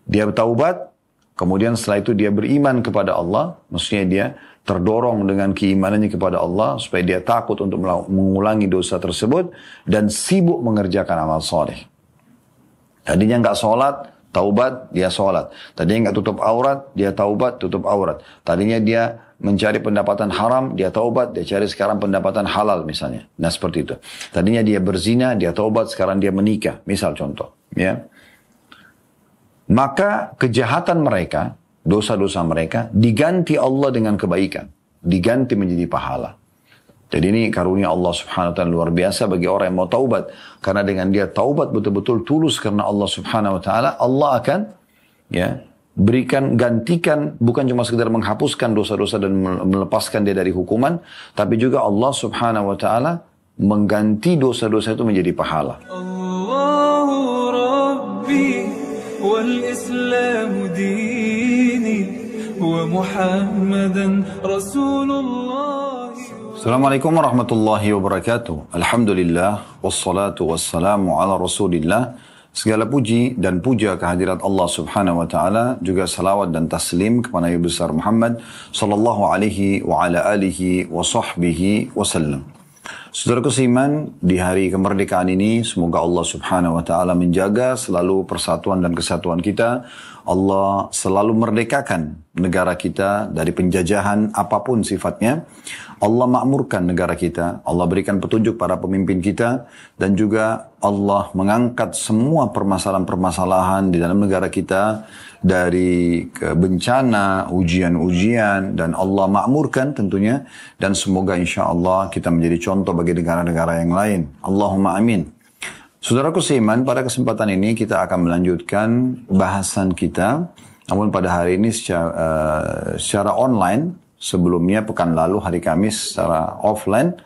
Dia taubat, kemudian setelah itu dia beriman kepada Allah, maksudnya dia terdorong dengan keimanannya kepada Allah supaya dia takut untuk mengulangi dosa tersebut dan sibuk mengerjakan amal soleh. Tadinya nggak sholat, taubat, dia sholat. Tadinya nggak tutup aurat, dia taubat, tutup aurat. Tadinya dia mencari pendapatan haram, dia taubat, dia cari sekarang pendapatan halal misalnya. Nah seperti itu. Tadinya dia berzina, dia taubat, sekarang dia menikah. Misal contoh. Ya. Maka kejahatan mereka, dosa-dosa mereka, diganti Allah dengan kebaikan. Diganti menjadi pahala. Jadi ini karunia Allah subhanahu wa ta'ala luar biasa bagi orang yang mau taubat. Karena dengan dia taubat betul-betul tulus karena Allah subhanahu wa ta'ala, Allah akan berikan, gantikan, bukan cuma sekedar menghapuskan dosa-dosa dan melepaskan dia dari hukuman, tapi juga Allah subhanahu wa ta'ala mengganti dosa-dosa itu menjadi pahala. Allahu Rabbi wal Islamu dini wa Muhammadan Rasulullah. Assalamualaikum warahmatullahi wabarakatuh. Alhamdulillah, wassalatu wassalamu ala rasulillah. Segala puji dan puja kehadirat Allah subhanahu wa ta'ala. Juga salawat dan taslim kepada Nabi besar Muhammad sallallahu alaihi wa ala alihi wa sahbihi wasallam. Saudaraku seiman, di hari kemerdekaan ini semoga Allah subhanahu wa ta'ala menjaga selalu persatuan dan kesatuan kita. Allah selalu merdekakan negara kita dari penjajahan apapun sifatnya. Allah makmurkan negara kita. Allah berikan petunjuk para pemimpin kita. Dan juga Allah mengangkat semua permasalahan-permasalahan di dalam negara kita. Dari bencana, ujian-ujian. Dan Allah makmurkan tentunya. Dan semoga insya Allah kita menjadi contoh bagi negara-negara yang lain. Allahumma amin. Saudaraku seiman, pada kesempatan ini kita akan melanjutkan bahasan kita. Namun pada hari ini secara online, sebelumnya pekan lalu hari Kamis secara offline,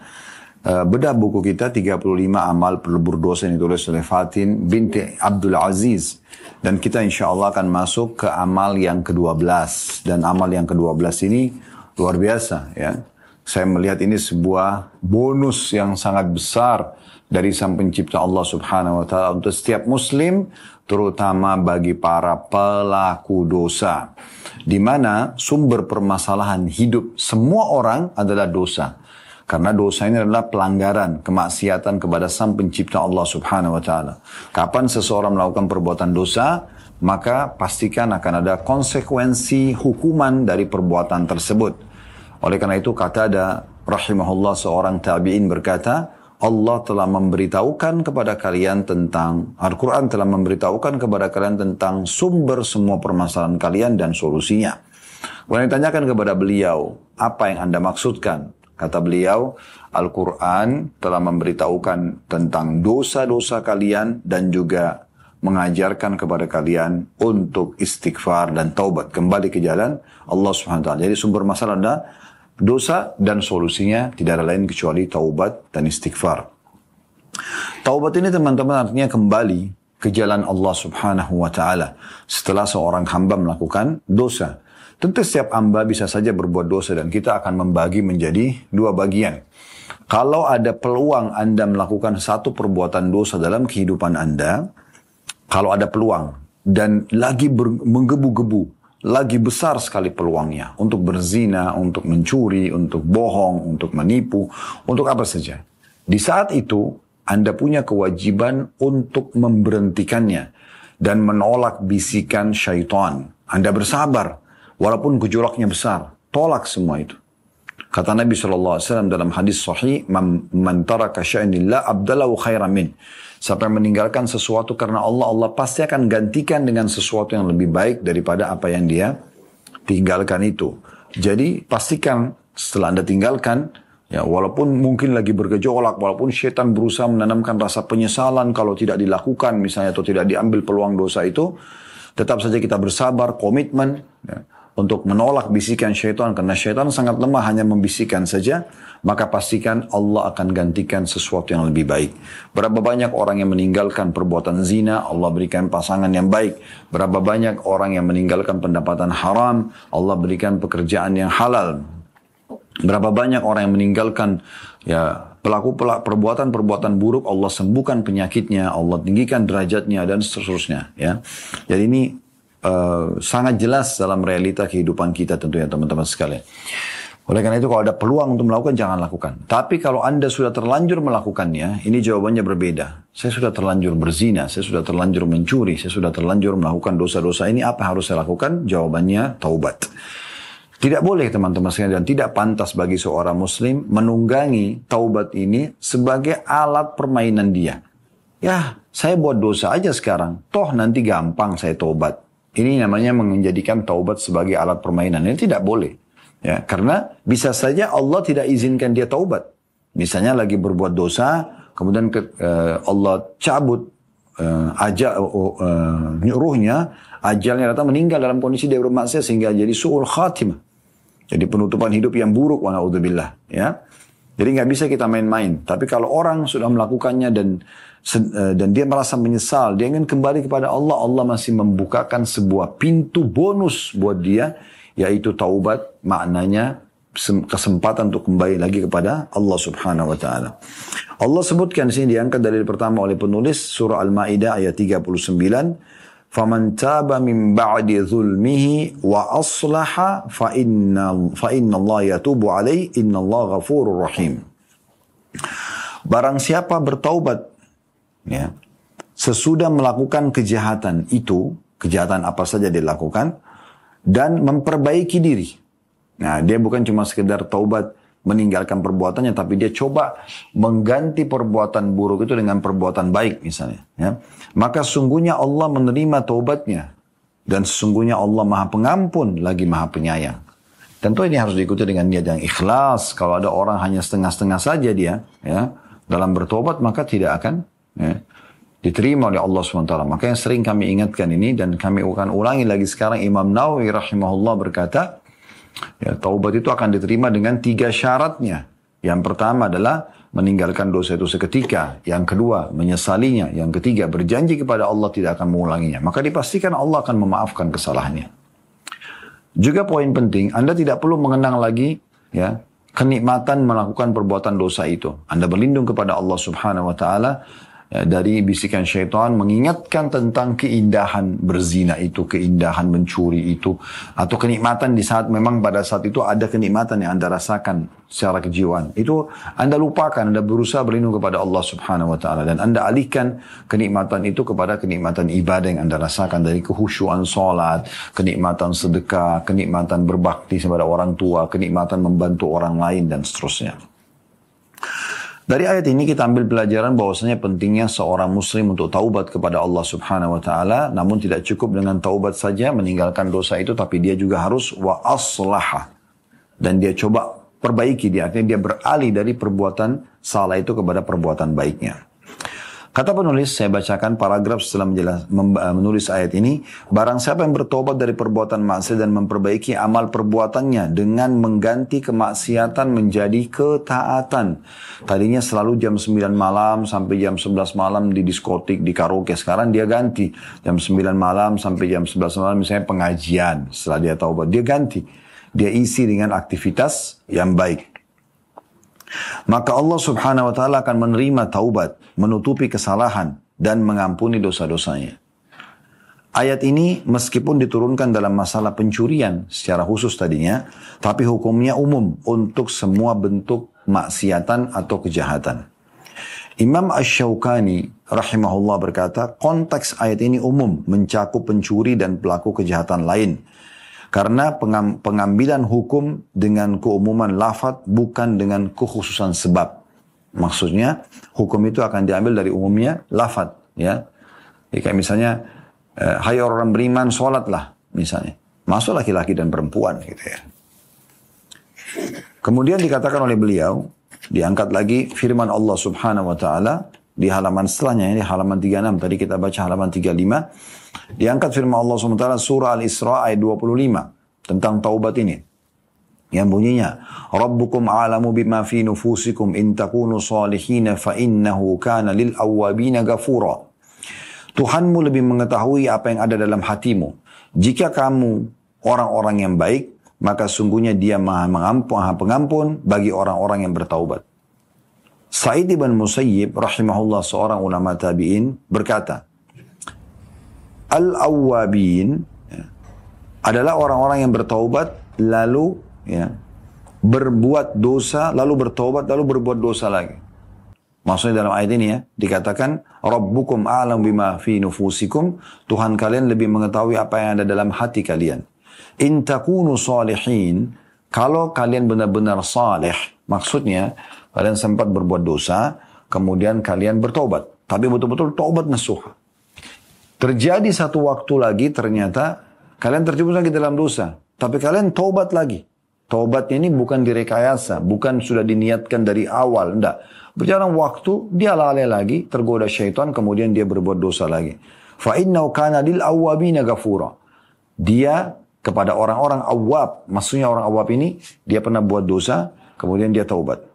bedah buku kita 35 amal pelebur dosa yang ditulis oleh Fatin binti Abdul Aziz. Dan kita insya Allah akan masuk ke amal yang ke-12. Dan amal yang ke-12 ini luar biasa ya. Saya melihat ini sebuah bonus yang sangat besar dari Sang Pencipta Allah subhanahu wa ta'ala untuk setiap muslim, terutama bagi para pelaku dosa. Di mana sumber permasalahan hidup semua orang adalah dosa. Karena dosa ini adalah pelanggaran, kemaksiatan kepada Sang Pencipta Allah subhanahu wa ta'ala. Kapan seseorang melakukan perbuatan dosa, maka pastikan akan ada konsekuensi hukuman dari perbuatan tersebut. Oleh karena itu Qatada rahimahullah seorang tabi'in berkata, Allah telah memberitahukan kepada kalian tentang, Al-Quran telah memberitahukan kepada kalian tentang sumber semua permasalahan kalian dan solusinya. Kemudian ditanyakan kepada beliau, apa yang Anda maksudkan? Kata beliau, Al-Quran telah memberitahukan tentang dosa-dosa kalian dan juga mengajarkan kepada kalian untuk istighfar dan taubat. Kembali ke jalan Allah SWT. Jadi sumber masalah adalah dosa dan solusinya tidak ada lain kecuali taubat dan istighfar. Taubat ini teman-teman artinya kembali ke jalan Allah subhanahu wa ta'ala. Setelah seorang hamba melakukan dosa. Tentu setiap hamba bisa saja berbuat dosa dan kita akan membagi menjadi dua bagian. Kalau ada peluang Anda melakukan satu perbuatan dosa dalam kehidupan Anda, kalau ada peluang dan lagi menggebu-gebu, lagi besar sekali peluangnya untuk berzina, untuk mencuri, untuk bohong, untuk menipu, untuk apa saja. Di saat itu, Anda punya kewajiban untuk memberhentikannya dan menolak bisikan syaitan. Anda bersabar, walaupun gejolaknya besar. Tolak semua itu. Kata Nabi SAW dalam hadis sahih, "Man taraka syai'an lillah abdalahu khairan min." Siapa yang meninggalkan sesuatu karena Allah, Allah pasti akan gantikan dengan sesuatu yang lebih baik daripada apa yang dia tinggalkan itu. Jadi pastikan setelah Anda tinggalkan, ya walaupun mungkin lagi bergejolak, walaupun syaitan berusaha menanamkan rasa penyesalan kalau tidak dilakukan misalnya atau tidak diambil peluang dosa itu, tetap saja kita bersabar, komitmen ya, untuk menolak bisikan syaitan. Karena syaitan sangat lemah, hanya membisikkan saja. Maka pastikan Allah akan gantikan sesuatu yang lebih baik. Berapa banyak orang yang meninggalkan perbuatan zina, Allah berikan pasangan yang baik. Berapa banyak orang yang meninggalkan pendapatan haram, Allah berikan pekerjaan yang halal. Berapa banyak orang yang meninggalkan pelaku perbuatan-perbuatan buruk, Allah sembuhkan penyakitnya, Allah tinggikan derajatnya dan seterusnya. Ya. Jadi ini sangat jelas dalam realita kehidupan kita tentunya teman-teman sekalian. Oleh karena itu kalau ada peluang untuk melakukan, jangan lakukan. Tapi kalau Anda sudah terlanjur melakukannya, ini jawabannya berbeda. Saya sudah terlanjur berzina, saya sudah terlanjur mencuri, saya sudah terlanjur melakukan dosa-dosa ini, apa harus saya lakukan? Jawabannya taubat. Tidak boleh teman-teman sekalian dan tidak pantas bagi seorang muslim menunggangi taubat ini sebagai alat permainan dia. Ya, saya buat dosa aja sekarang, toh nanti gampang saya taubat. Ini namanya menjadikan taubat sebagai alat permainan. Ini tidak boleh. Ya, karena bisa saja Allah tidak izinkan dia taubat. Misalnya lagi berbuat dosa, kemudian Allah cabut ruhnya, ajalnya datang meninggal dalam kondisi dia bermaksiat sehingga jadi su'ul khatimah. Jadi penutupan hidup yang buruk, wa na'udzubillah. Ya. Jadi nggak bisa kita main-main. Tapi kalau orang sudah melakukannya dan dia merasa menyesal, dia ingin kembali kepada Allah, Allah masih membukakan sebuah pintu bonus buat dia, yaitu taubat, maknanya kesempatan untuk kembali lagi kepada Allah Subhanahu wa taala. Allah sebutkan di sini diangkat dalil pertama oleh penulis surah Al-Maidah ayat 39, "Faman taba min ba'di dzulmihi wa aslaha fa inna Allah yatubu alaihi innallaha ghafurur rahim." Barang siapa bertaubat ya, sesudah melakukan kejahatan itu, kejahatan apa saja dilakukan, dan memperbaiki diri. Nah, dia bukan cuma sekedar taubat meninggalkan perbuatannya, tapi dia coba mengganti perbuatan buruk itu dengan perbuatan baik misalnya. Ya. Maka sesungguhnya Allah menerima taubatnya. Dan sesungguhnya Allah maha pengampun lagi maha penyayang. Tentu ini harus diikuti dengan niat yang ikhlas. Kalau ada orang hanya setengah-setengah saja dia ya, dalam bertobat, maka tidak akan diterima oleh Allah SWT. Makanya sering kami ingatkan ini dan kami akan ulangi lagi sekarang. Imam Nawawi rahimahullah berkata, ya, taubat itu akan diterima dengan 3 syaratnya. Yang pertama adalah meninggalkan dosa itu seketika. Yang kedua, menyesalinya. Yang ketiga, berjanji kepada Allah tidak akan mengulanginya. Maka dipastikan Allah akan memaafkan kesalahannya. Juga poin penting, Anda tidak perlu mengenang lagi ya kenikmatan melakukan perbuatan dosa itu. Anda berlindung kepada Allah Subhanahu wa taala dari bisikan syaitan, mengingatkan tentang keindahan berzina itu, keindahan mencuri itu, atau kenikmatan di saat memang pada saat itu ada kenikmatan yang Anda rasakan secara kejiwaan. Itu Anda lupakan, Anda berusaha berlindung kepada Allah Subhanahu wa taala dan Anda alihkan kenikmatan itu kepada kenikmatan ibadah yang Anda rasakan dari kehusyuan salat, kenikmatan sedekah, kenikmatan berbakti kepada orang tua, kenikmatan membantu orang lain dan seterusnya. Dari ayat ini kita ambil pelajaran bahwasanya pentingnya seorang muslim untuk taubat kepada Allah Subhanahu wa taala, namun tidak cukup dengan taubat saja meninggalkan dosa itu, tapi dia juga harus wa aslaha. Dan dia coba perbaiki, dia artinya dia beralih dari perbuatan salah itu kepada perbuatan baiknya. Kata penulis, saya bacakan paragraf setelah menulis ayat ini. Barang siapa yang bertobat dari perbuatan maksiat dan memperbaiki amal perbuatannya dengan mengganti kemaksiatan menjadi ketaatan. Tadinya selalu jam 9 malam sampai jam 11 malam di diskotik, di karaoke. Sekarang dia ganti. Jam 9 malam sampai jam 11 malam misalnya pengajian. Setelah dia taubat, dia ganti. Dia isi dengan aktivitas yang baik. Maka Allah Subhanahu wa taala akan menerima taubat, menutupi kesalahan dan mengampuni dosa-dosanya. Ayat ini meskipun diturunkan dalam masalah pencurian secara khusus tadinya, tapi hukumnya umum untuk semua bentuk maksiatan atau kejahatan. Imam Asy-Syaukani rahimahullah berkata, konteks ayat ini umum mencakup pencuri dan pelaku kejahatan lain. Karena pengambilan hukum dengan keumuman lafaz bukan dengan kekhususan sebab. Maksudnya hukum itu akan diambil dari umumnya lafaz. Ya. Kayak misalnya, hai orang beriman, sholatlah misalnya. Masuk laki-laki dan perempuan gitu ya. Kemudian dikatakan oleh beliau, diangkat lagi firman Allah Subhanahu wa taala di halaman setelahnya, ini halaman 36, tadi kita baca halaman 35. Diangkat firman Allah SWT surah Al-Isra ayat 25 tentang taubat ini. Yang bunyinya, Rabbukum a'lamu bima fi nufusikum in takunu salihina fa innahu kana lil awwabina ghafura. Tuhanmu lebih mengetahui apa yang ada dalam hatimu. Jika kamu orang-orang yang baik, maka sungguhnya dia maha pengampun bagi orang-orang yang bertaubat. Sa'id ibn Musayyib rahimahullah seorang ulama tabi'in berkata, Al-awwabin, adalah orang-orang yang bertaubat lalu ya berbuat dosa, lalu bertaubat, lalu berbuat dosa lagi. Maksudnya dalam ayat ini ya, dikatakan Rabbukum a'lam bima fi nufusikum, Tuhan kalian lebih mengetahui apa yang ada dalam hati kalian. In takunu salihin, kalau kalian benar-benar saleh, maksudnya kalian sempat berbuat dosa, kemudian kalian bertobat, tapi betul-betul taubat nasuha. Terjadi satu waktu lagi ternyata kalian terjebak lagi dalam dosa, tapi kalian taubat lagi. Taubatnya ini bukan direkayasa, bukan sudah diniatkan dari awal, enggak. Berjalan waktu, dia lalai lagi, tergoda syaitan, kemudian dia berbuat dosa lagi. فَإِنَّهُ كَانَ لِلْأَوَّابِينَ غَفُورًا. Dia kepada orang-orang awwab, maksudnya orang awwab ini, dia pernah buat dosa, kemudian dia taubat.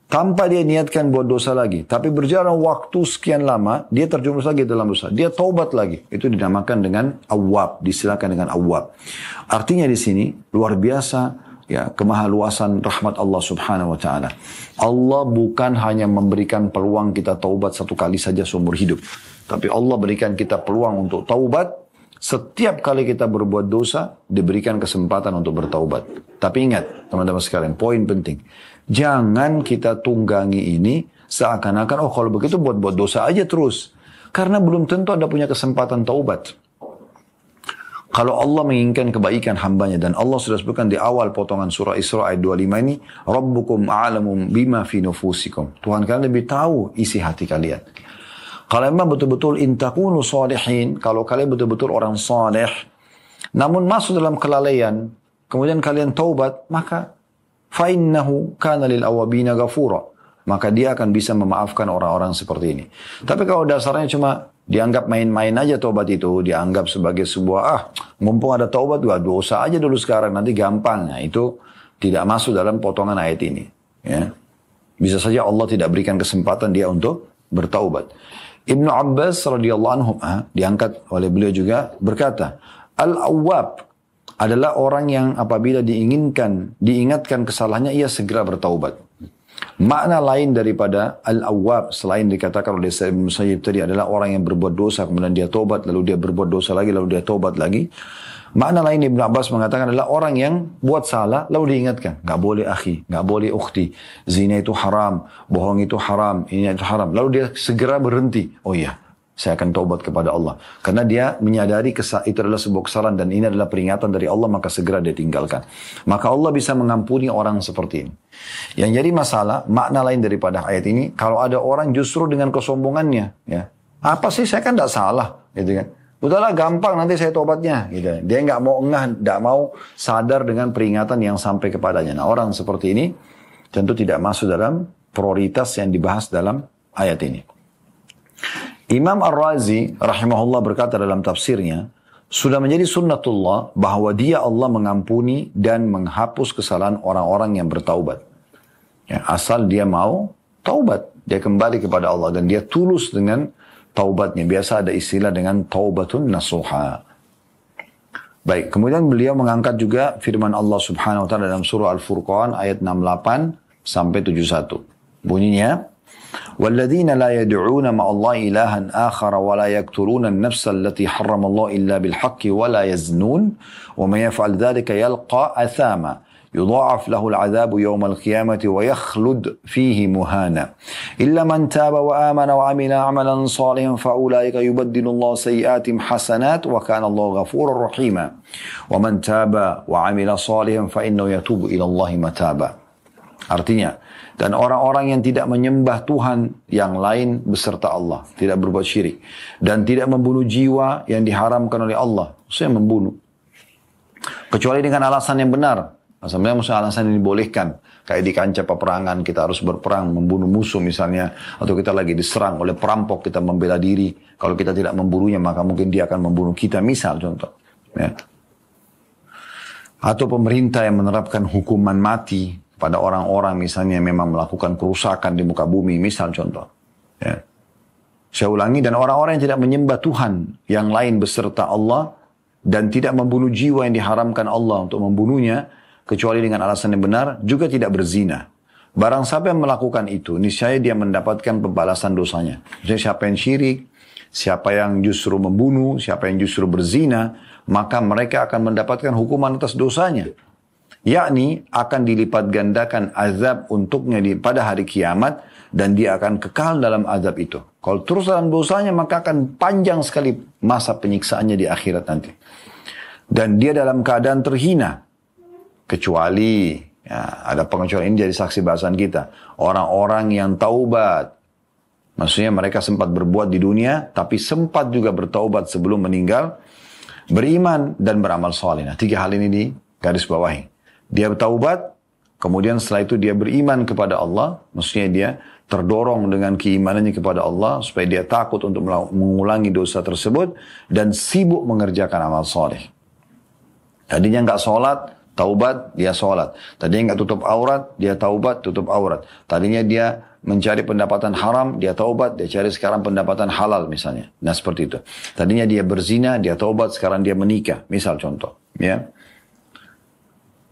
Tanpa dia niatkan buat dosa lagi. Tapi berjalan waktu sekian lama, dia terjerumus lagi dalam dosa. Dia taubat lagi. Itu dinamakan dengan awwab, disilakan dengan awwab. Artinya di sini, luar biasa, ya, kemahaluasan rahmat Allah subhanahu wa ta'ala. Allah bukan hanya memberikan peluang kita taubat satu kali saja seumur hidup. Tapi Allah berikan kita peluang untuk taubat. Setiap kali kita berbuat dosa, diberikan kesempatan untuk bertaubat. Tapi ingat, teman-teman sekalian, poin penting. Jangan kita tunggangi ini seakan-akan, oh kalau begitu buat-buat dosa aja terus. Karena belum tentu Anda punya kesempatan taubat. Kalau Allah menginginkan kebaikan hambanya, dan Allah sudah sebutkan di awal potongan surah Isra ayat 25 ini, Rabbukum a'lamu bima fi nufusikum. Tuhan kalian lebih tahu isi hati kalian. Kalau memang betul-betul intakunu salihin, kalau kalian betul-betul orang saleh, namun masuk dalam kelalaian, kemudian kalian taubat, maka fa'innahu kana lil awabina ghafura. Maka dia akan bisa memaafkan orang-orang seperti ini. Tapi kalau dasarnya cuma dianggap main-main aja taubat itu, dianggap sebagai sebuah, mumpung ada taubat, dosa aja dulu sekarang, nanti gampang. Nah, itu tidak masuk dalam potongan ayat ini. Ya. Bisa saja Allah tidak berikan kesempatan dia untuk bertaubat. Ibnu Abbas radhiyallahu anhu diangkat oleh beliau juga berkata, Al-Awwab adalah orang yang apabila diingatkan kesalahannya, ia segera bertaubat. Makna lain daripada Al-Awwab selain dikatakan oleh Sa'id bin Musayyib tadi adalah orang yang berbuat dosa kemudian dia tobat, lalu dia berbuat dosa lagi, lalu dia tobat lagi. Makna lain Ibn Abbas mengatakan adalah orang yang buat salah lalu diingatkan, nggak boleh akhi, nggak boleh ukhti, zina itu haram, bohong itu haram, ini itu haram. Lalu dia segera berhenti. Oh iya, saya akan taubat kepada Allah. Karena dia menyadari itu adalah sebuah kesalahan dan ini adalah peringatan dari Allah, maka segera dia tinggalkan. Maka Allah bisa mengampuni orang seperti ini. Yang jadi masalah, makna lain daripada ayat ini, kalau ada orang justru dengan kesombongannya, ya, apa sih saya kan tidak salah, gitu kan? Udahlah gampang nanti saya tobatnya, gitu. Dia nggak mau nggak mau sadar dengan peringatan yang sampai kepadanya. Nah orang seperti ini tentu tidak masuk dalam prioritas yang dibahas dalam ayat ini. Imam Ar-Razi rahimahullah berkata dalam tafsirnya, sudah menjadi sunnatullah bahwa dia Allah mengampuni dan menghapus kesalahan orang-orang yang bertaubat. Ya, asal dia mau taubat, dia kembali kepada Allah dan dia tulus dengan taubatnya. Biasa ada istilah dengan taubatun nasuha. Baik, kemudian beliau mengangkat juga firman Allah Subhanahu wa taala dalam surah Al-Furqan ayat 68 sampai 71. Bunyinya, وَالَّذِينَ لَا يَدْعُونَ مَعَ اللَّهِ إِلَهًا آخَرَ وَلَا يَقْتُلُونَ النَّفْسَ الَّتِي حَرَّمَ اللَّهُ إِلَّا بِالْحَقِّ وَلَا يَزْنُونَ وَمَنْ يَفْعَلْ ذَلِكَ يَلْقَى أَثَامًا يُضَاعَفْ لَهُ الْعَذَابُ يَوْمَ الْقِيَامَةِ وَيَخْلُدْ فِيهِ مُهَانًا إِلَّا مَنْ تَابَ وَآمَنَ وَعَمِلَ عَمَلًا صَالِحًا فَأُولَئِكَ يُبَدِّلُ اللَّهُ سَيِّئَاتِهِمْ حَسَنَاتٍ وَكَانَ اللَّهُ غَفُورًا رَحِيمًا وَمَنْ تَابَ وَعَمِلَ صَالِحًا فَإِنَّهُ يَتُوبُ إِلَى اللَّهِ مَتَابًا. Artinya, dan orang-orang yang tidak menyembah Tuhan yang lain beserta Allah, tidak berbuat syirik, dan tidak membunuh jiwa yang diharamkan oleh Allah, maksudnya membunuh, kecuali dengan alasan yang benar. Maksudnya alasan yang dibolehkan, kayak di kancah peperangan kita harus berperang, membunuh musuh misalnya, atau kita lagi diserang oleh perampok, kita membela diri. Kalau kita tidak membunuhnya, maka mungkin dia akan membunuh kita, misal contoh. Ya. Atau pemerintah yang menerapkan hukuman mati pada orang-orang misalnya memang melakukan kerusakan di muka bumi, misal contoh. Ya. Saya ulangi, dan orang-orang yang tidak menyembah Tuhan yang lain beserta Allah dan tidak membunuh jiwa yang diharamkan Allah untuk membunuhnya kecuali dengan alasan yang benar, juga tidak berzina. Barang siapa yang melakukan itu, niscaya dia mendapatkan pembalasan dosanya. Misalnya siapa yang syirik, siapa yang justru membunuh, siapa yang justru berzina, maka mereka akan mendapatkan hukuman atas dosanya. Yakni akan dilipat gandakan azab untuknya pada hari kiamat dan dia akan kekal dalam azab itu. Kalau terus dalam dosanya maka akan panjang sekali masa penyiksaannya di akhirat nanti. Dan dia dalam keadaan terhina. Kecuali, ya, ada pengecualian ini jadi saksi bahasan kita. Orang-orang yang taubat. Maksudnya mereka sempat berbuat di dunia, tapi sempat juga bertaubat sebelum meninggal. Beriman dan beramal soleh. Nah, 3 hal ini di garis bawahi. Dia bertaubat, kemudian setelah itu dia beriman kepada Allah. Maksudnya dia terdorong dengan keimanannya kepada Allah, supaya dia takut untuk mengulangi dosa tersebut, dan sibuk mengerjakan amal soleh. Tadinya nggak sholat, taubat, dia sholat. Tadinya nggak tutup aurat, dia taubat, tutup aurat. Tadinya dia mencari pendapatan haram, dia taubat, dia cari sekarang pendapatan halal misalnya. Nah seperti itu. Tadinya dia berzina, dia taubat, sekarang dia menikah. Misal contoh. Ya.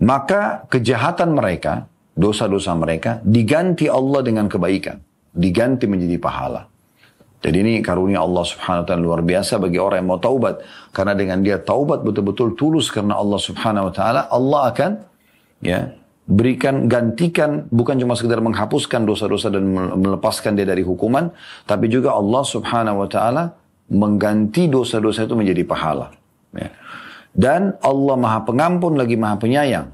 Maka kejahatan mereka, dosa-dosa mereka, diganti Allah dengan kebaikan. Diganti menjadi pahala. Jadi ini karunia Allah subhanahu wa ta'ala luar biasa bagi orang yang mau taubat. Karena dengan dia taubat betul-betul tulus karena Allah subhanahu wa ta'ala, Allah akan ya berikan, gantikan, bukan cuma sekedar menghapuskan dosa-dosa dan melepaskan dia dari hukuman, tapi juga Allah subhanahu wa ta'ala mengganti dosa-dosa itu menjadi pahala. Ya. Dan Allah maha pengampun lagi maha penyayang.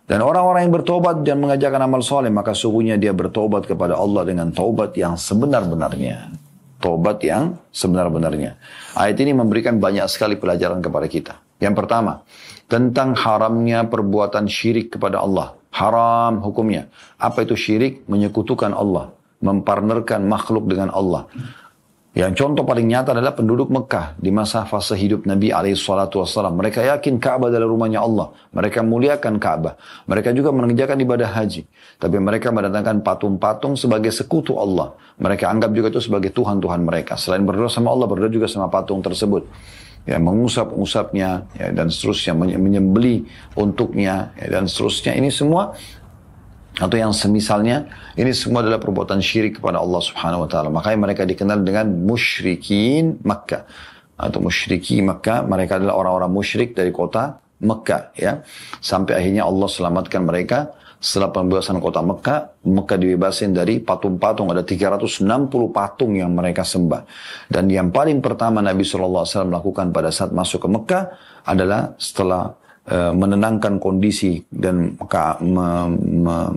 Dan orang-orang yang bertobat dan mengajarkan amal soleh, maka sungguhnya dia bertobat kepada Allah dengan taubat yang sebenar-benarnya. Taubat yang sebenar-benarnya. Ayat ini memberikan banyak sekali pelajaran kepada kita. Yang pertama, tentang haramnya perbuatan syirik kepada Allah. Haram hukumnya. Apa itu syirik? Menyekutukan Allah. Mempartnerkan makhluk dengan Allah. Yang contoh paling nyata adalah penduduk Mekah di masa fase hidup Nabi SAW. Mereka yakin Ka'bah adalah rumahnya Allah. Mereka muliakan Ka'bah. Mereka juga mengerjakan ibadah haji. Tapi mereka mendatangkan patung-patung sebagai sekutu Allah. Mereka anggap juga itu sebagai Tuhan-Tuhan mereka. Selain berdoa sama Allah, berdoa juga sama patung tersebut. Ya, mengusap-usapnya ya, dan seterusnya, menyembeli untuknya ya, dan seterusnya. Ini semua atau yang semisalnya, ini semua adalah perbuatan syirik kepada Allah subhanahu wa ta'ala. Makanya mereka dikenal dengan musyrikin Makkah. Atau musyriki Makkah, mereka adalah orang-orang musyrik dari kota Makkah. Ya. Sampai akhirnya Allah selamatkan mereka. Setelah pembebasan kota Makkah, Makkah dibebasin dari patung-patung. Ada 360 patung yang mereka sembah. Dan yang paling pertama Nabi SAW melakukan pada saat masuk ke Makkah adalah setelah menenangkan kondisi dan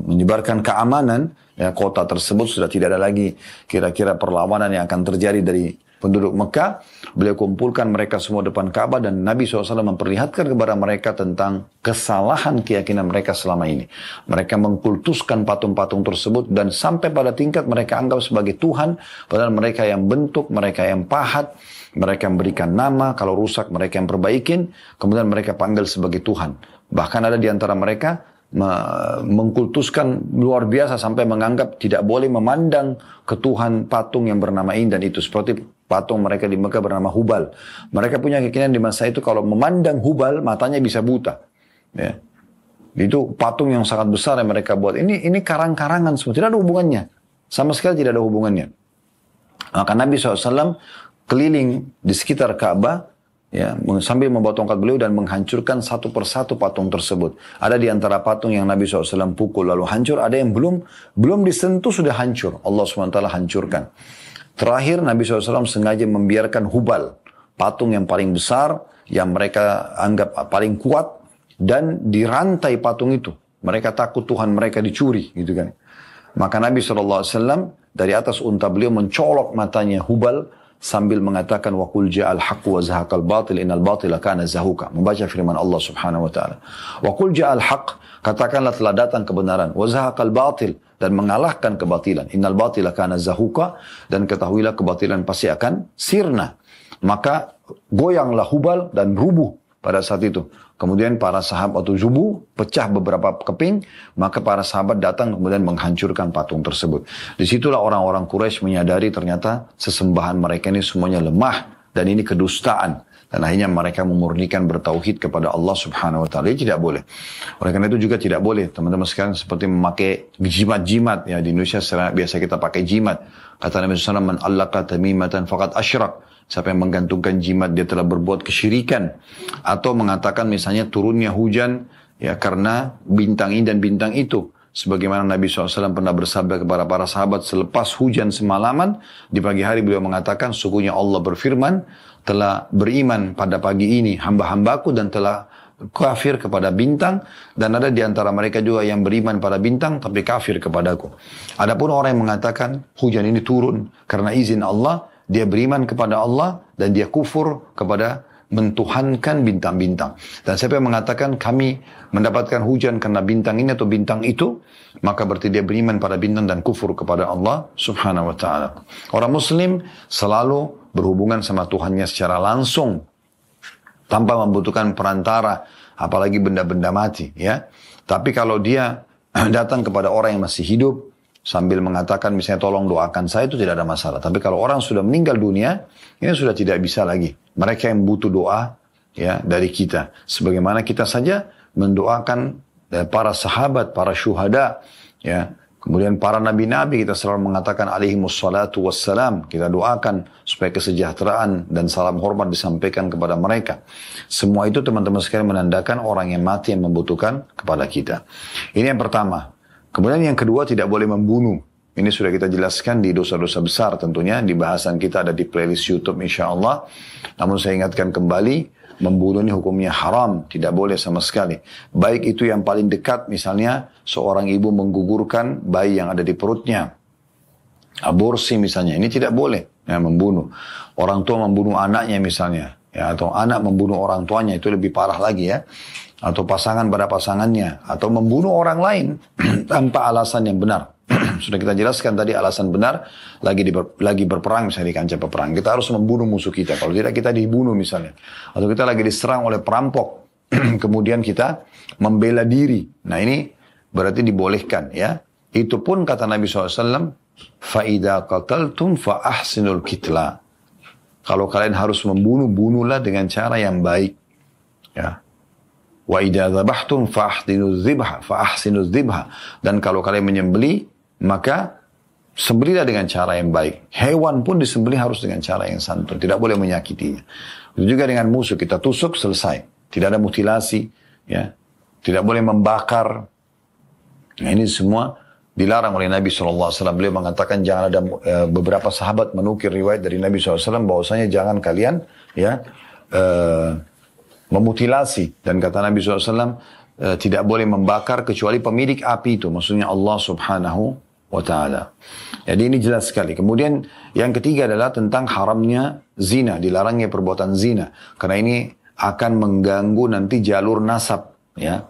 menyebarkan keamanan, ya, kota tersebut sudah tidak ada lagi kira-kira perlawanan yang akan terjadi dari penduduk Mekah. Beliau kumpulkan mereka semua depan Ka'bah dan Nabi SAW memperlihatkan kepada mereka tentang kesalahan keyakinan mereka selama ini. Mereka mengkultuskan patung-patung tersebut dan sampai pada tingkat mereka anggap sebagai Tuhan, padahal mereka yang bentuk, mereka yang pahat, mereka yang berikan nama, kalau rusak mereka yang perbaikin, kemudian mereka panggil sebagai Tuhan. Bahkan ada di antara mereka mengkultuskan luar biasa sampai menganggap tidak boleh memandang ke Tuhan patung yang bernama ini dan itu. Seperti patung mereka di Mekah bernama Hubal. Mereka punya keyakinan di masa itu kalau memandang Hubal matanya bisa buta. Ya. Itu patung yang sangat besar yang mereka buat. Ini karang-karangan semua, tidak ada hubungannya. Sama sekali tidak ada hubungannya. Maka Nabi SAW keliling di sekitar Ka'bah ya, sambil membawa tongkat beliau dan menghancurkan satu persatu patung tersebut. Ada di antara patung yang Nabi SAW pukul lalu hancur, ada yang belum disentuh sudah hancur. Allah SWT hancurkan. Terakhir Nabi SAW sengaja membiarkan Hubal, patung yang paling besar, yang mereka anggap paling kuat, dan dirantai patung itu. Mereka takut Tuhan mereka dicuri, gitu kan. Maka Nabi SAW dari atas unta beliau mencolok matanya Hubal, sambil mengatakan wa qul ja'al haqq wa zahaqal batil innal batila kana zahuqa. Membaca firman Allah Subhanahu wa taala. Wa qul ja'al haqq, katakanlah telah datang kebenaran, wa zahaqal batil, dan mengalahkan kebatilan. Innal batila kana zahuqa, dan ketahuilah kebatilan pasti akan sirna. Maka goyanglah Hubal dan rubuh pada saat itu. Kemudian para sahabat atau zubu pecah beberapa keping, maka para sahabat datang kemudian menghancurkan patung tersebut. Disitulah orang-orang Quraisy menyadari ternyata sesembahan mereka ini semuanya lemah dan ini kedustaan. dan akhirnya mereka memurnikan bertauhid kepada Allah Subhanahu wa taala. Tidak boleh. Oleh karena itu juga tidak boleh teman-teman sekalian seperti memakai jimat-jimat, ya di Indonesia biasa kita pakai jimat. Kata Nabi SAW, man allaka tamimatan faqad asyrak. Siapa yang menggantungkan jimat dia telah berbuat kesyirikan. Atau mengatakan misalnya turunnya hujan ya karena bintang ini dan bintang itu. Sebagaimana Nabi SAW pernah bersabda kepada para sahabat selepas hujan semalaman, di pagi hari beliau mengatakan, sungguhnya Allah berfirman, telah beriman pada pagi ini hamba-hambaku dan telah kafir kepada bintang, dan ada di antara mereka juga yang beriman pada bintang tapi kafir kepadaku. Adapun orang yang mengatakan hujan ini turun karena izin Allah, dia beriman kepada Allah dan dia kufur kepada mentuhankan bintang-bintang. Dan siapa yang mengatakan kami mendapatkan hujan karena bintang ini atau bintang itu, maka berarti dia beriman pada bintang dan kufur kepada Allah Subhanahu wa taala. Orang muslim selalu berhubungan sama Tuhannya secara langsung tanpa membutuhkan perantara, apalagi benda-benda mati, ya. Tapi kalau dia datang kepada orang yang masih hidup sambil mengatakan misalnya tolong doakan saya, itu tidak ada masalah. Tapi kalau orang sudah meninggal dunia, ini sudah tidak bisa lagi. Mereka yang butuh doa ya dari kita. Sebagaimana kita saja mendoakan para sahabat, para syuhada, ya. Kemudian para nabi-nabi kita selalu mengatakan alaihimus salatu wassalam. Kita doakan supaya kesejahteraan dan salam hormat disampaikan kepada mereka. Semua itu teman-teman sekalian menandakan orang yang mati yang membutuhkan kepada kita. Ini yang pertama. Kemudian yang kedua, tidak boleh membunuh. Ini sudah kita jelaskan di dosa-dosa besar tentunya. Di bahasan kita ada di playlist YouTube insyaAllah. Namun saya ingatkan kembali, membunuh ini hukumnya haram. Tidak boleh sama sekali. Baik itu yang paling dekat, misalnya seorang ibu menggugurkan bayi yang ada di perutnya. Aborsi misalnya, ini tidak boleh ya, membunuh. Orang tua membunuh anaknya misalnya. Ya, atau anak membunuh orang tuanya, itu lebih parah lagi ya. Atau pasangan pada pasangannya. Atau membunuh orang lain tanpa alasan yang benar. Sudah kita jelaskan tadi alasan benar, lagi berperang misalnya di kancah peperangan. Kita harus membunuh musuh kita. Kalau tidak kita dibunuh misalnya. Atau kita lagi diserang oleh perampok. Kemudian kita membela diri. Nah ini berarti dibolehkan ya. Itu pun kata Nabi SAW, فَإِذَا قَتَلْتُمْ فَأَحْسِنُوا الْكِتْلَى. Kalau kalian harus membunuh, bunuhlah dengan cara yang baik. Ya. وَإِذَا ذَبَحْتُمْ فَأَحْسِنُوا الذِّبْحَ. Dan kalau kalian menyembelih, maka sembelihlah dengan cara yang baik. Hewan pun disembelih harus dengan cara yang santun. Tidak boleh menyakitinya. Itu juga dengan musuh. Kita tusuk, selesai. Tidak ada mutilasi. Ya. Tidak boleh membakar. Nah ini semua dilarang oleh Nabi SAW. Beliau mengatakan jangan ada beberapa sahabat menukir riwayat dari Nabi SAW bahwasanya jangan kalian ya memutilasi. Dan kata Nabi SAW tidak boleh membakar kecuali pemilik api itu. Maksudnya Allah Subhanahu wa ta'ala. Jadi ini jelas sekali. Kemudian yang ketiga adalah tentang haramnya zina. Dilarangnya perbuatan zina. Karena ini akan mengganggu nanti jalur nasab. Ya.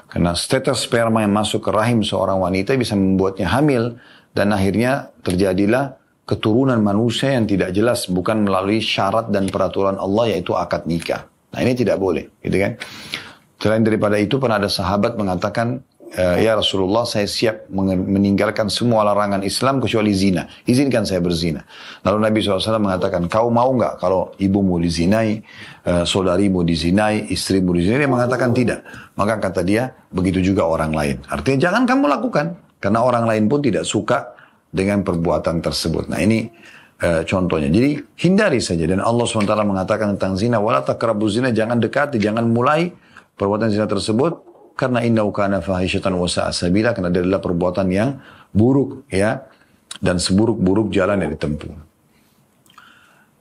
Karena status sperma yang masuk ke rahim seorang wanita bisa membuatnya hamil. Dan akhirnya terjadilah keturunan manusia yang tidak jelas. Bukan melalui syarat dan peraturan Allah yaitu akad nikah. Nah ini tidak boleh. Gitu kan. Selain daripada itu pernah ada sahabat mengatakan, ya Rasulullah saya siap meninggalkan semua larangan Islam kecuali zina. Izinkan saya berzina. Lalu Nabi SAW mengatakan, kau mau nggak kalau ibumu dizinai, saudarimu dizinai, istrimu dizinai? Dia mengatakan tidak. Maka kata dia, begitu juga orang lain. Artinya jangan kamu lakukan. Karena orang lain pun tidak suka dengan perbuatan tersebut. Nah ini contohnya. Jadi hindari saja. Dan Allah SWT mengatakan tentang zina, wala taqrabu zina, jangan dekati, jangan mulai perbuatan zina tersebut. Karena innahu kana fahishatan wa sa'a sabila, karena dia adalah perbuatan yang buruk ya, dan seburuk-buruk jalan yang ditempuh.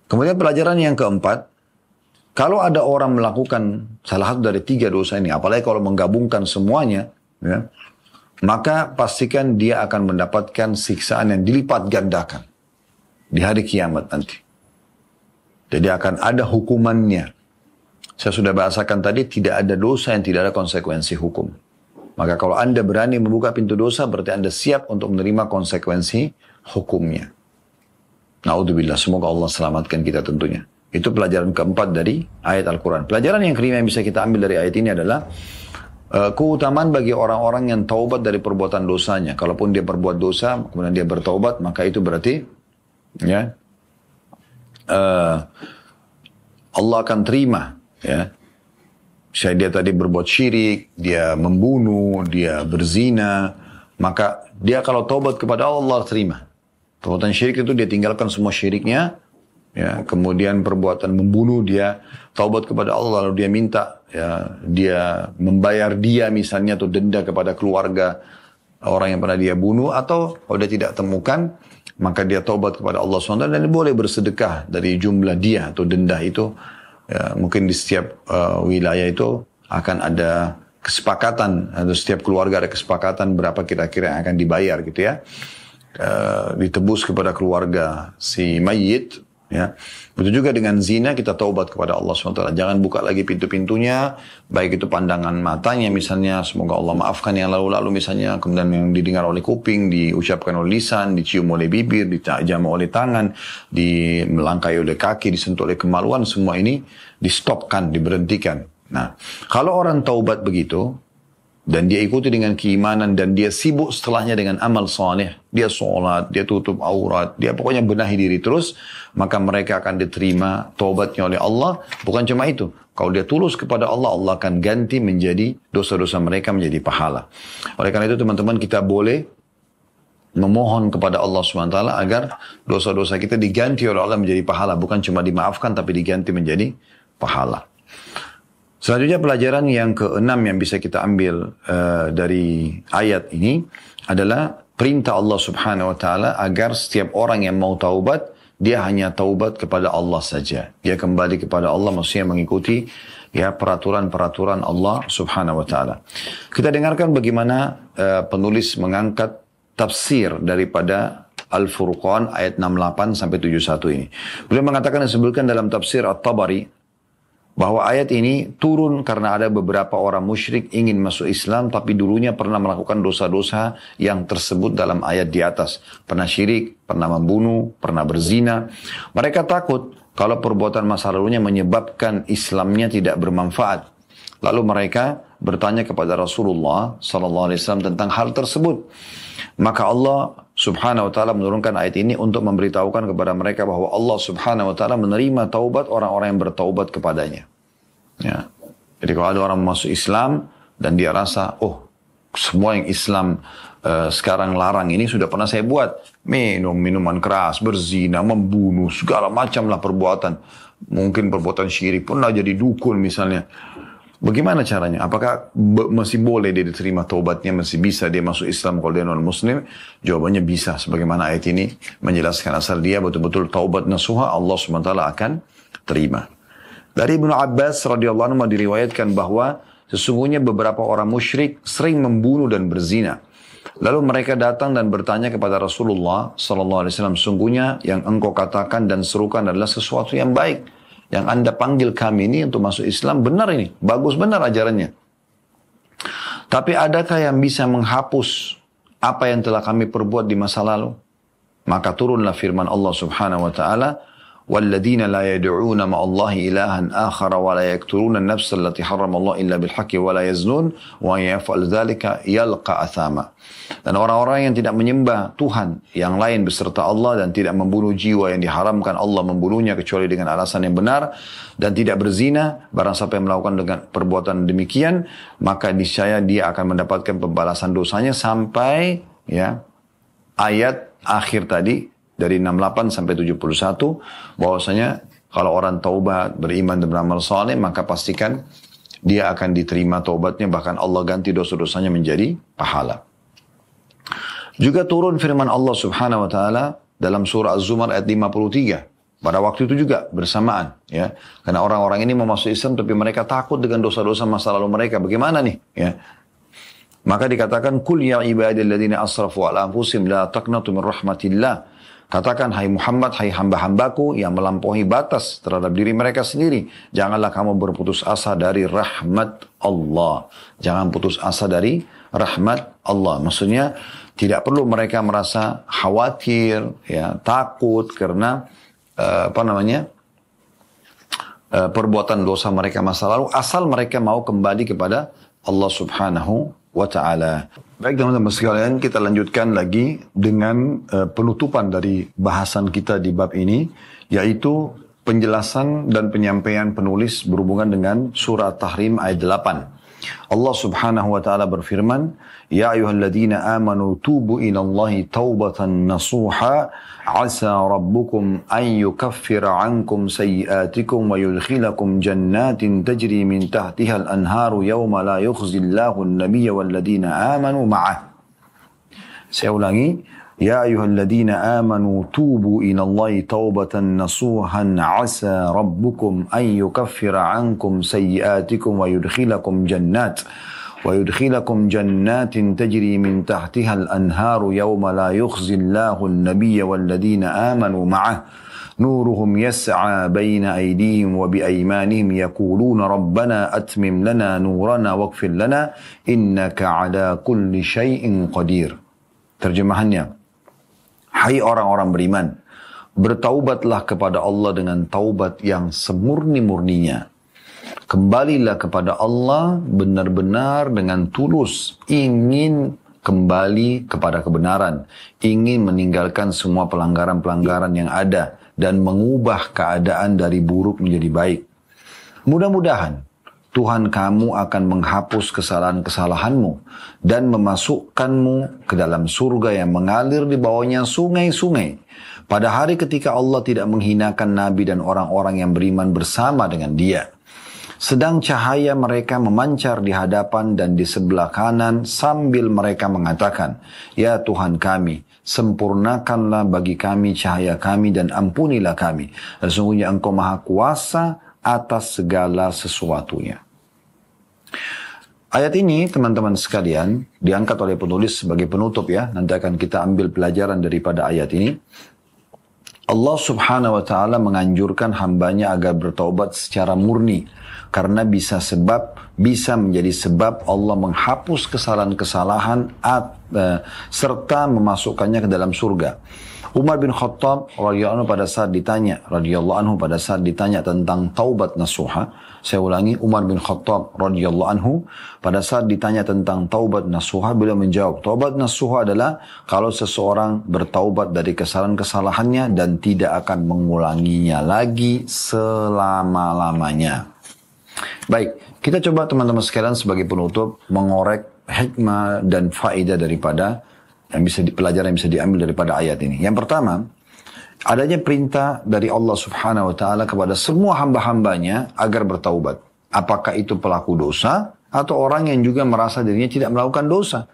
Kemudian pelajaran yang keempat, kalau ada orang melakukan salah satu dari tiga dosa ini, apalagi kalau menggabungkan semuanya ya, maka pastikan dia akan mendapatkan siksaan yang dilipat gandakan di hari kiamat nanti. Jadi akan ada hukumannya. Saya sudah bahasakan tadi, tidak ada dosa yang tidak ada konsekuensi hukum. Maka kalau Anda berani membuka pintu dosa, berarti Anda siap untuk menerima konsekuensi hukumnya. Na'udzubillah, semoga Allah selamatkan kita tentunya. Itu pelajaran keempat dari ayat Al-Quran. Pelajaran yang kelima yang bisa kita ambil dari ayat ini adalah keutamaan bagi orang-orang yang taubat dari perbuatan dosanya. Kalaupun dia berbuat dosa, kemudian dia bertaubat, maka itu berarti ya Allah akan terima. Ya. Misalnya dia tadi berbuat syirik, dia membunuh, dia berzina, maka dia kalau taubat kepada Allah, Allah terima. Perbuatan syirik itu dia tinggalkan semua syiriknya, ya, kemudian perbuatan membunuh dia taubat kepada Allah, lalu dia minta, ya, dia membayar dia misalnya atau denda kepada keluarga orang yang pernah dia bunuh, atau kalau dia tidak temukan, maka dia taubat kepada Allah SWT dan dia boleh bersedekah dari jumlah dia atau denda itu. Ya, mungkin di setiap wilayah itu akan ada kesepakatan, atau setiap keluarga ada kesepakatan berapa kira-kira yang akan dibayar gitu ya. Ditebus kepada keluarga si mayit, ya. Begitu juga dengan zina, kita taubat kepada Allah SWT. Jangan buka lagi pintu-pintunya, baik itu pandangan matanya misalnya, semoga Allah maafkan yang lalu-lalu misalnya, kemudian yang didengar oleh kuping, diucapkan oleh lisan, dicium oleh bibir, dijamah oleh tangan, melangkai oleh kaki, disentuh oleh kemaluan, semua ini di-stopkan, diberhentikan. Nah, kalau orang taubat begitu, dan dia ikuti dengan keimanan, dan dia sibuk setelahnya dengan amal saleh, dia sholat, dia tutup aurat, dia pokoknya benahi diri terus, maka mereka akan diterima taubatnya oleh Allah. Bukan cuma itu, kalau dia tulus kepada Allah, Allah akan ganti menjadi dosa-dosa mereka menjadi pahala. Oleh karena itu teman-teman, kita boleh memohon kepada Allah SWT agar dosa-dosa kita diganti oleh Allah menjadi pahala. Bukan cuma dimaafkan, tapi diganti menjadi pahala. Selanjutnya pelajaran yang keenam yang bisa kita ambil dari ayat ini adalah perintah Allah Subhanahu wa taala agar setiap orang yang mau taubat, dia hanya taubat kepada Allah saja. Dia kembali kepada Allah, maksudnya mengikuti ya peraturan-peraturan Allah Subhanahu wa taala. Kita dengarkan bagaimana penulis mengangkat tafsir daripada Al-Furqan ayat 68 sampai 71 ini. Beliau mengatakan dan disebutkan dalam tafsir At-Tabari bahwa ayat ini turun karena ada beberapa orang musyrik ingin masuk Islam tapi dulunya pernah melakukan dosa-dosa yang tersebut dalam ayat di atas. Pernah syirik, pernah membunuh, pernah berzina. Mereka takut kalau perbuatan masa lalunya menyebabkan Islamnya tidak bermanfaat. Lalu mereka bertanya kepada Rasulullah SAW tentang hal tersebut. Maka Allah Subhanahu wa ta'ala menurunkan ayat ini untuk memberitahukan kepada mereka bahwa Allah Subhanahu wa ta'ala menerima taubat orang-orang yang bertaubat kepadanya. Ya. Jadi kalau ada orang masuk Islam dan dia rasa, oh semua yang Islam sekarang larang ini sudah pernah saya buat. Minum minuman keras, berzina, membunuh, segala macam lah perbuatan. Mungkin perbuatan syirik, pernah jadi dukun misalnya. Bagaimana caranya? Apakah masih boleh dia diterima taubatnya? Masih bisa dia masuk Islam kalau dia non-Muslim? Jawabannya bisa. Sebagaimana ayat ini menjelaskan asal dia betul-betul taubat nasuha, Allah SWT akan terima. Dari Ibnu Abbas radhiyallahu anhu diriwayatkan bahwa sesungguhnya beberapa orang musyrik sering membunuh dan berzina. Lalu mereka datang dan bertanya kepada Rasulullah SAW, sungguhnya yang engkau katakan dan serukan adalah sesuatu yang baik. Yang anda panggil kami ini untuk masuk Islam, benar ini. Bagus benar ajarannya. Tapi adakah yang bisa menghapus apa yang telah kami perbuat di masa lalu? Maka turunlah firman Allah Subhanahu wa ta'ala, وَالَّذِينَ لَا يَدْعُونَ مَعَ اللَّهِ إِلَهًا آخَرَ وَلَا يَقْتُلُونَ النَّفْسَ الَّتِي حَرَّمَ اللَّهُ إِلَّا بِالْحَقِّ وَلَا يَزْنُونَ وَمَن يَفْعَلْ ذَلِكَ يَلْقَ أَثَامًا. Dan orang-orang yang tidak menyembah Tuhan yang lain beserta Allah dan tidak membunuh jiwa yang diharamkan Allah membunuhnya kecuali dengan alasan yang benar dan tidak berzina, barang siapa yang melakukan dengan perbuatan demikian, maka niscaya dia akan mendapatkan pembalasan dosanya sampai ya ayat akhir tadi dari 68 sampai 71 bahwasanya kalau orang taubat, beriman dan beramal saleh maka pastikan dia akan diterima taubatnya, bahkan Allah ganti dosa-dosanya menjadi pahala. Juga turun firman Allah Subhanahu wa taala dalam surah Az-Zumar ayat 53. Pada waktu itu juga bersamaan ya. Karena orang-orang ini mau masuk Islam tapi mereka takut dengan dosa-dosa masa lalu mereka. Bagaimana nih ya? Maka dikatakan kul ya ibadilladzina asrafu ala anfusihim la taqnatu min rahmatillah. Katakan, hai Muhammad, hai hamba-hambaku yang melampaui batas terhadap diri mereka sendiri. Janganlah kamu berputus asa dari rahmat Allah. Jangan putus asa dari rahmat Allah. Maksudnya, tidak perlu mereka merasa khawatir, ya, takut karena perbuatan dosa mereka masa lalu. Asal mereka mau kembali kepada Allah Subhanahu wa ta'ala. Baik teman-teman sekalian, kita lanjutkan lagi dengan penutupan dari bahasan kita di bab ini, yaitu penjelasan dan penyampaian penulis berhubungan dengan surah Tahrim ayat 8. Allah subhanahu wa ta'ala berfirman, Ya ayuhalladzina amanu tubu ilallahi taubatan nasuha, asa rabbukum an yukaffira ankum sayyiatikum wa yudkhilakum jannatin tajri min tahtihal anharu yawma la yukhzillahu an-nabiyya walladzina amanu ma'ah. Saya ulangi, Ya ayuhalladzina amanu tubu ilallahi taubatan nasuhan asa rabbukum an yukaffira ankum sayyiatikum wa yudkhilakum jannatin tajri min tahtihal anharu yawma la yukhzillahu an-nabiyya walladzina amanu ma'ah nuruhum yas'a baina aydihim wa biaymanihim yaquluna rabbana atmim lana nurana waghfir lana innaka ala kulli syai'in qadir. Terjemahannya, hai orang-orang beriman, bertaubatlah kepada Allah dengan taubat yang semurni-murninya. Kembalilah kepada Allah benar-benar dengan tulus, ingin kembali kepada kebenaran, ingin meninggalkan semua pelanggaran-pelanggaran yang ada, dan mengubah keadaan dari buruk menjadi baik. Mudah-mudahan Tuhan kamu akan menghapus kesalahan-kesalahanmu dan memasukkanmu ke dalam surga yang mengalir di bawahnya sungai-sungai. Pada hari ketika Allah tidak menghinakan Nabi dan orang-orang yang beriman bersama dengan dia. Sedang cahaya mereka memancar di hadapan dan di sebelah kanan sambil mereka mengatakan, Ya Tuhan kami, sempurnakanlah bagi kami cahaya kami dan ampunilah kami. Sesungguhnya Engkau Maha Kuasa atas segala sesuatunya. Ayat ini teman-teman sekalian diangkat oleh penulis sebagai penutup ya. Nanti akan kita ambil pelajaran daripada ayat ini. Allah subhanahu wa ta'ala menganjurkan hambanya agar bertaubat secara murni. Karena bisa menjadi sebab Allah menghapus kesalahan-kesalahan serta memasukkannya ke dalam surga. Umar bin Khattab radhiyallahu anhu pada saat ditanya tentang taubat nasuha. Saya ulangi, Umar bin Khattab radhiyallahu anhu pada saat ditanya tentang taubat nasuha, beliau menjawab, taubat nasuha adalah kalau seseorang bertaubat dari kesalahan-kesalahannya dan tidak akan mengulanginya lagi selama-lamanya. Baik, kita coba teman-teman sekalian sebagai penutup mengorek hikmah dan faedah daripada pelajaran yang bisa diambil daripada ayat ini. Yang pertama, adanya perintah dari Allah subhanahu wa ta'ala kepada semua hamba-hambanya agar bertaubat. Apakah itu pelaku dosa atau orang yang juga merasa dirinya tidak melakukan dosa.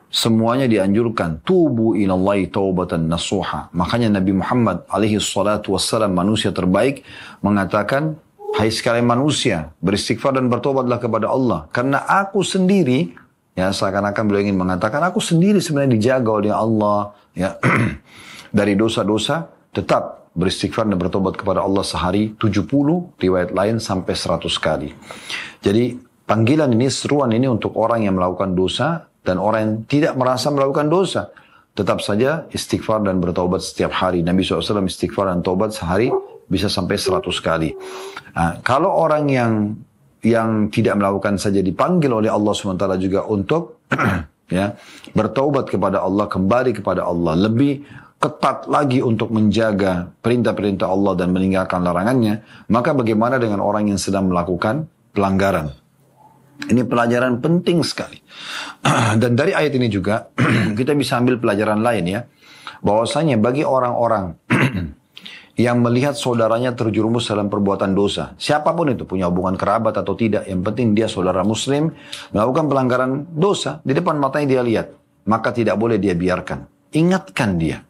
Semuanya dianjurkan. Tubu ilallahi taubatan nasuha. Makanya Nabi Muhammad alaihi salatu wassalam, manusia terbaik, mengatakan, hai sekalian manusia, beristighfar dan bertobatlah kepada Allah. Karena aku sendiri, ya seakan-akan beliau ingin mengatakan, aku sendiri sebenarnya dijaga oleh Allah ya dari dosa-dosa, tetap beristighfar dan bertobat kepada Allah sehari 70, riwayat lain sampai 100 kali. Jadi panggilan ini, seruan ini untuk orang yang melakukan dosa dan orang yang tidak merasa melakukan dosa. Tetap saja istighfar dan bertobat setiap hari. Nabi SAW istighfar dan taubat sehari bisa sampai 100 kali. Nah, kalau orang yang tidak melakukan saja dipanggil oleh Allah SWT juga untuk ya bertaubat kepada Allah, kembali kepada Allah, lebih ketat lagi untuk menjaga perintah-perintah Allah dan meninggalkan larangannya, maka bagaimana dengan orang yang sedang melakukan pelanggaran? Ini pelajaran penting sekali. Dan dari ayat ini juga kita bisa ambil pelajaran lain ya, bahwasanya bagi orang-orang yang melihat saudaranya terjerumus dalam perbuatan dosa, siapapun itu, punya hubungan kerabat atau tidak, yang penting dia saudara muslim melakukan pelanggaran dosa di depan matanya dia lihat, maka tidak boleh dia biarkan. Ingatkan dia.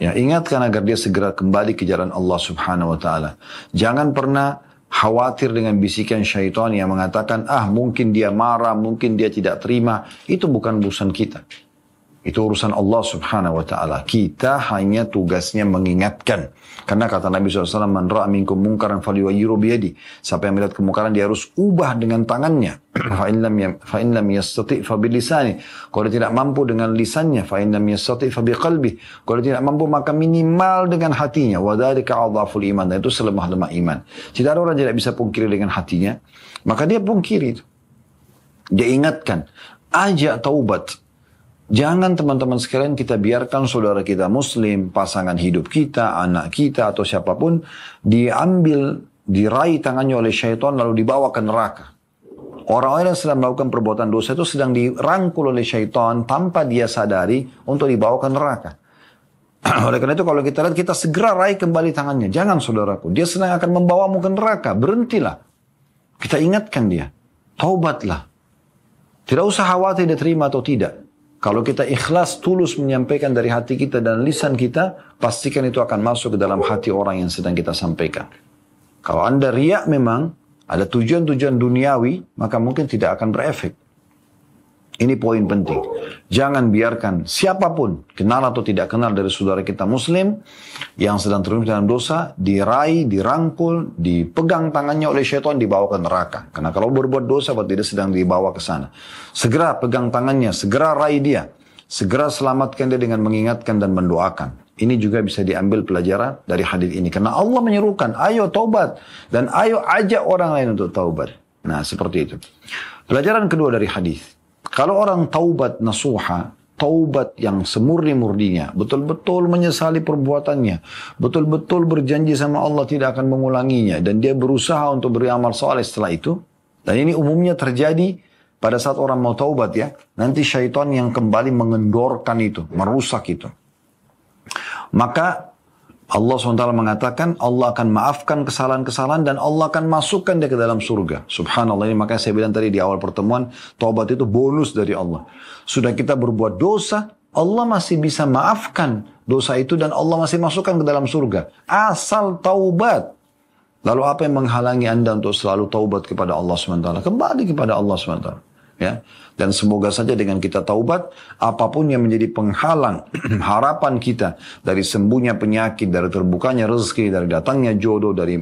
Ya, ingatkan agar dia segera kembali ke jalan Allah subhanahu wa ta'ala. Jangan pernah khawatir dengan bisikan syaitan yang mengatakan, mungkin dia marah, mungkin dia tidak terima. Itu bukan urusan kita. Itu urusan Allah subhanahu wa ta'ala. Kita hanya tugasnya mengingatkan. Karena kata Nabi SAW, Man ra'a minkum munkaran falyughayyirhu biyadi. Siapa yang melihat kemungkaran, dia harus ubah dengan tangannya. Fa in lam yastati' fa bilisani. Kalau tidak mampu dengan lisannya, fa in lam yastati' fa biqalbi. Kalau tidak mampu, maka minimal dengan hatinya. Wa dzalika adhaful iman. Dan itu selemah-lemah iman. Jika ada orang tidak bisa pungkiri dengan hatinya, maka dia pungkiri itu. Dia ingatkan, ajak taubat. Jangan teman-teman sekalian kita biarkan saudara kita muslim, pasangan hidup kita, anak kita atau siapapun diambil, diraih tangannya oleh syaitan lalu dibawa ke neraka. Orang-orang yang sedang melakukan perbuatan dosa itu sedang dirangkul oleh syaitan tanpa dia sadari untuk dibawa ke neraka. Oleh karena itu kalau kita lihat kita segera raih kembali tangannya. Jangan saudaraku, dia sedang akan membawamu ke neraka. Berhentilah. Kita ingatkan dia. Taubatlah. Tidak usah khawatir dia terima atau tidak. Kalau kita ikhlas, tulus menyampaikan dari hati kita dan lisan kita, pastikan itu akan masuk ke dalam hati orang yang sedang kita sampaikan. Kalau Anda riak memang, ada tujuan-tujuan duniawi, maka mungkin tidak akan berefek. Ini poin penting. Jangan biarkan siapapun, kenal atau tidak kenal dari saudara kita muslim, yang sedang terlibat dalam dosa, diraih, dirangkul, dipegang tangannya oleh syaitan, dibawa ke neraka. Karena kalau berbuat dosa, berarti dia sedang dibawa ke sana. Segera pegang tangannya, segera raih dia. Segera selamatkan dia dengan mengingatkan dan mendoakan. Ini juga bisa diambil pelajaran dari hadis ini. Karena Allah menyerukan, ayo taubat. Dan ayo ajak orang lain untuk taubat. Nah, seperti itu. Pelajaran kedua dari hadis. Kalau orang taubat nasuha, taubat yang semurni-murninya, betul-betul menyesali perbuatannya, betul-betul berjanji sama Allah tidak akan mengulanginya, dan dia berusaha untuk beramal saleh setelah itu, dan ini umumnya terjadi pada saat orang mau taubat ya, nanti syaitan yang kembali mengendorkan itu, merusak itu. Maka Allah SWT mengatakan Allah akan maafkan kesalahan-kesalahan dan Allah akan masukkan dia ke dalam surga. Subhanallah, ini makanya saya bilang tadi di awal pertemuan, taubat itu bonus dari Allah. Sudah kita berbuat dosa, Allah masih bisa maafkan dosa itu dan Allah masih masukkan ke dalam surga. Asal taubat. Lalu apa yang menghalangi Anda untuk selalu taubat kepada Allah SWT? Kembali kepada Allah SWT. Ya, dan semoga saja dengan kita taubat, apapun yang menjadi penghalang harapan kita dari sembuhnya penyakit, dari terbukanya rezeki, dari datangnya jodoh, dari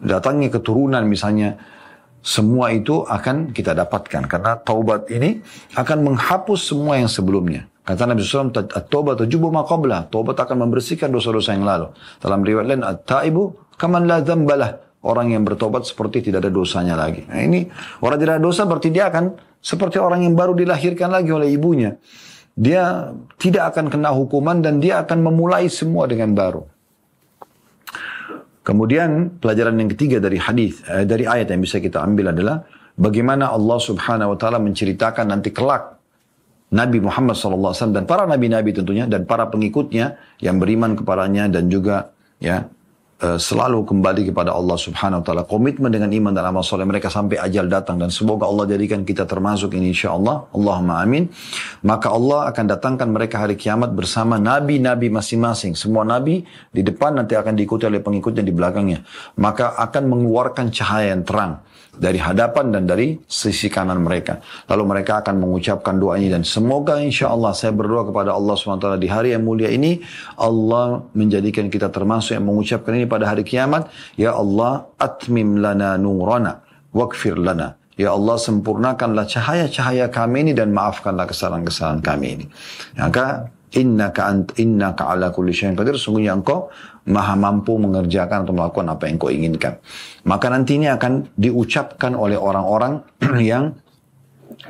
datangnya keturunan misalnya, semua itu akan kita dapatkan karena taubat ini akan menghapus semua yang sebelumnya. Kata Nabi SAW, at-taubat tajubu ma qabla, taubat akan membersihkan dosa-dosa yang lalu. Dalam riwayat lain, at-taibu kaman la dzambalah. Orang yang bertobat seperti tidak ada dosanya lagi. Nah ini, orang tidak ada dosa berarti dia akan seperti orang yang baru dilahirkan lagi oleh ibunya. Dia tidak akan kena hukuman dan dia akan memulai semua dengan baru. Kemudian pelajaran yang ketiga dari hadis, dari ayat yang bisa kita ambil adalah bagaimana Allah Subhanahu Wa Taala menceritakan nanti kelak Nabi Muhammad SAW dan para nabi-nabi tentunya dan para pengikutnya yang beriman kepadanya dan juga ya selalu kembali kepada Allah Subhanahu Wa Taala, komitmen dengan iman dan amal soleh mereka sampai ajal datang, dan semoga Allah jadikan kita termasuk ini insyaallah, Allahumma amin. Maka Allah akan datangkan mereka hari kiamat bersama nabi-nabi masing-masing. Semua nabi di depan nanti akan diikuti oleh pengikutnya di belakangnya, maka akan mengeluarkan cahaya yang terang dari hadapan dan dari sisi kanan mereka. Lalu mereka akan mengucapkan doa ini, dan semoga insyaallah saya berdoa kepada Allah SWT di hari yang mulia ini, Allah menjadikan kita termasuk yang mengucapkan ini pada hari kiamat. Ya Allah, atmim lana nurana waghfir lana. Ya Allah, sempurnakanlah cahaya-cahaya kami ini dan maafkanlah kesalahan-kesalahan kami ini. Maka innaka ala kulli syai'in qadir, sungguhnya engkau maha mampu mengerjakan atau melakukan apa yang kau inginkan. Maka nanti ini akan diucapkan oleh orang-orang yang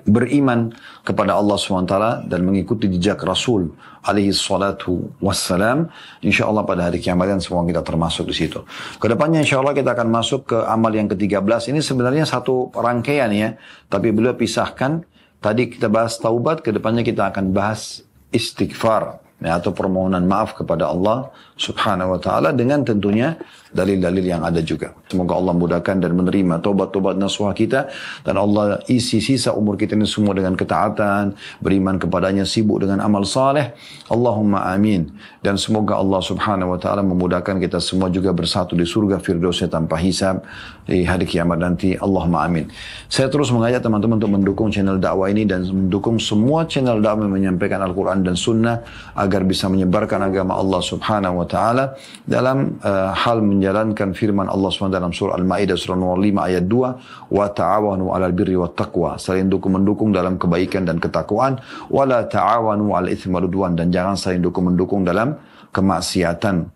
beriman kepada Allah SWT dan mengikuti jejak Rasul alaihi salatu wassalam. InsyaAllah pada hari kiamat dan semua kita termasuk di situ. Kedepannya insyaAllah kita akan masuk ke amal yang ke-13. Ini sebenarnya satu rangkaian ya, tapi beliau pisahkan. Tadi kita bahas taubat, kedepannya kita akan bahas istighfar ya, atau permohonan maaf kepada Allah Subhanahu Wa Taala dengan tentunya dalil-dalil yang ada juga. Semoga Allah mudahkan dan menerima taubat-taubat nasuha kita, dan Allah isi sisa umur kita ini semua dengan ketaatan, beriman kepadanya, sibuk dengan amal saleh. Allahumma amin. Dan semoga Allah Subhanahu Wa Taala memudahkan kita semua juga bersatu di surga Firdausnya tanpa hisab di hari kiamat nanti. Allahumma amin. Saya terus mengajak teman-teman untuk mendukung channel dakwah ini dan mendukung semua channel dakwah yang menyampaikan Al-Quran dan Sunnah agar bisa menyebarkan agama Allah Subhanahu Wa Taala dalam hal menjalankan firman Allah SWT dalam surah Al-Ma'idah surah nomor 5 ayat 2, wa ta'awanu 'alal birri wat taqwa, saling mendukung dalam kebaikan dan ketakwaan, wa la ta'awanu 'alal itsmi wal 'udwan, dan jangan saling mendukung dalam kemaksiatan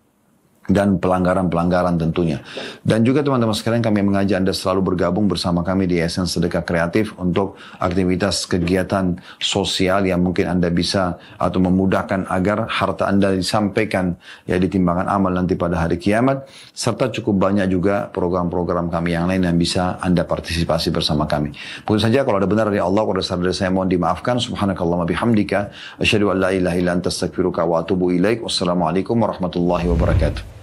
dan pelanggaran-pelanggaran tentunya. Dan juga teman-teman sekalian, kami mengajak Anda selalu bergabung bersama kami di Yayasan Sedekah Kreatif untuk aktivitas kegiatan sosial yang mungkin Anda bisa atau memudahkan agar harta Anda disampaikan ya di timbangan amal nanti pada hari kiamat, serta cukup banyak juga program-program kami yang lain yang bisa Anda partisipasi bersama kami. Mungkin saja kalau ada benar dari Allah, kalau ada salah dari saya mohon dimaafkan. Subhanakallahumma bihamdika asyhadu an la ilaha illa anta astaghfiruka wa atubu ilaik. Wassalamualaikum warahmatullahi wabarakatuh.